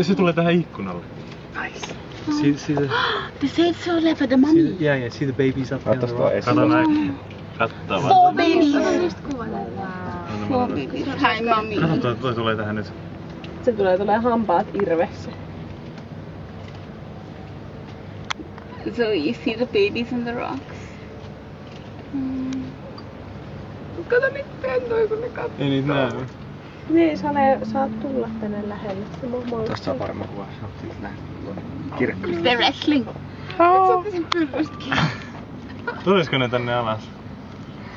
Se tulee tähän ikkunalle. Nice. See the... The saints so left for the mummy. Yeah, see the babies up there. Kato näin. Kattaa vaan. 4 babies. Hi mommy. Kato, toi tulee tähän nyt. Se tulee hampaat irvessä. So you see the babies on the rocks. Kato nyt pentoi kun ne katsoo. Ei niitä näy. Niin, saat tulla tänne lähelle. Tosta saa paremman kuvan. Kirkkaasti. They're wrestling. Nyt ottaisin pyllystä kiinni. Tulisiko ne tänne alas?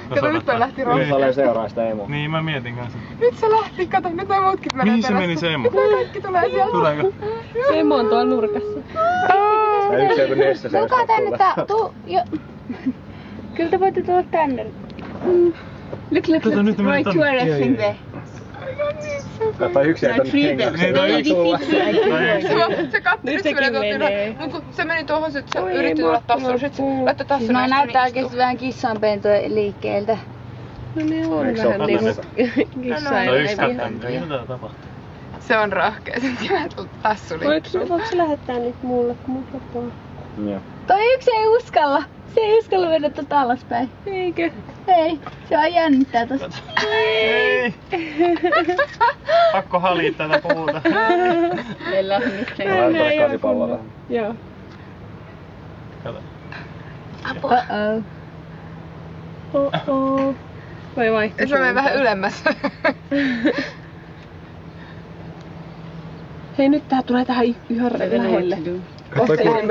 Kato nyt toi lähti rohkeasti. Salee seuraa sitä emoa. Niin, mä mietin kanssa. Nyt se lähti, kato nyt noi muutkin menee Mihin se meni se emo? Nyt noi kaikki tulee sieltä. Tuleeko? Se emo on tuolla nurkassa. Ja yksi joku Nessa se Tulkaa tänne Kyllä te voitte tulla tänne. Look, Kato, nyt ne menee right, you are wrestling there. Tai yksi jäi tonne hengälle. Niin, toi yksi tulla. Se katsoi, nyt se menee tuohon. Se meni tuohon, sit se yritti tulla tassuun, sit se laittoi tassuun. No näyttää oikeesti vähän kissanpentojen liikkeeltä. No ne on vähän niinku kissain. No yksi kattanut. Mitä tapahtuu? Se on rohkea, se kivät tassu liikkuu. Voiko se lähettää niitä mulle, kun mun katoo? Joo. Toi yksi ei uskalla. Se ei uskalla mennä tota alaspäin. Eikö? Ei, se vaan jännittää tosta. Ei! Pakko halia tätä puuta. Meillä on nyt se. Laitetaan kasipallolla. Joo. Kato. Uh-oh. Oh. Voi vaihtaa. Se menee vähän ylemmäs. Hei, nyt tää tulee tähän ihan lähelle.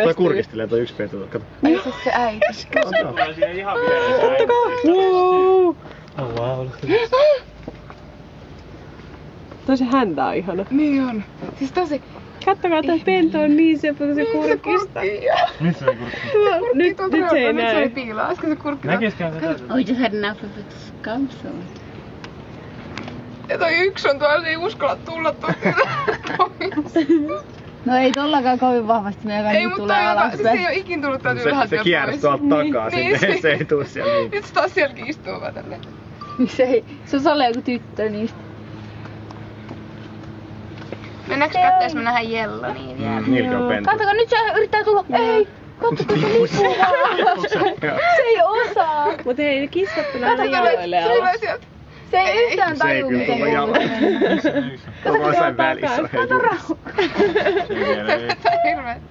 Toi kurkistelee toi yksi pentu. Kato. Ei se se äiti. Tulee siihen ihan vieressä. Wow. Oh wow. Toi se häntä on ihana. Niin on. Siis tosi. Kattokaa, toi pentu on niin sepä, kun se kurkista. Missä se kurkki? Nyt se ei näe. Nyt se ei näe. piilaa, äsken se kurkki. Näkiskään se täysin. We just had enough of it. Scum so. Ja toi yksi on tuolla, se ei uskalla tulla No ei tollakaan kovin vahvasti, meidän Ei, kanssa mutta tulee siis se ei alaspäin. oo ikin tullut täältä ylhäältä Se kierrät tuolta takaa sinne, se ei tuu siellä niin. Nyt se taas sielläkin istuu vaan tälleen. Miksi ei? Se on ole joku tyttö niistä. Mennäänkö kattees me nähdään Jello niin vielä? Niilläkin on pentu. Katsokaa, nyt se yrittää tulla. Ei! Katso, se liikkuu Se ei osaa. Mut hei, kissat tulee Kato, jaloille se tulee alas. sieltä. Se ei yhtään Se ei tajuu, kyllä miten tulla jaloille. Koko ajan välissä on hei juuri. Se vetää hirveet.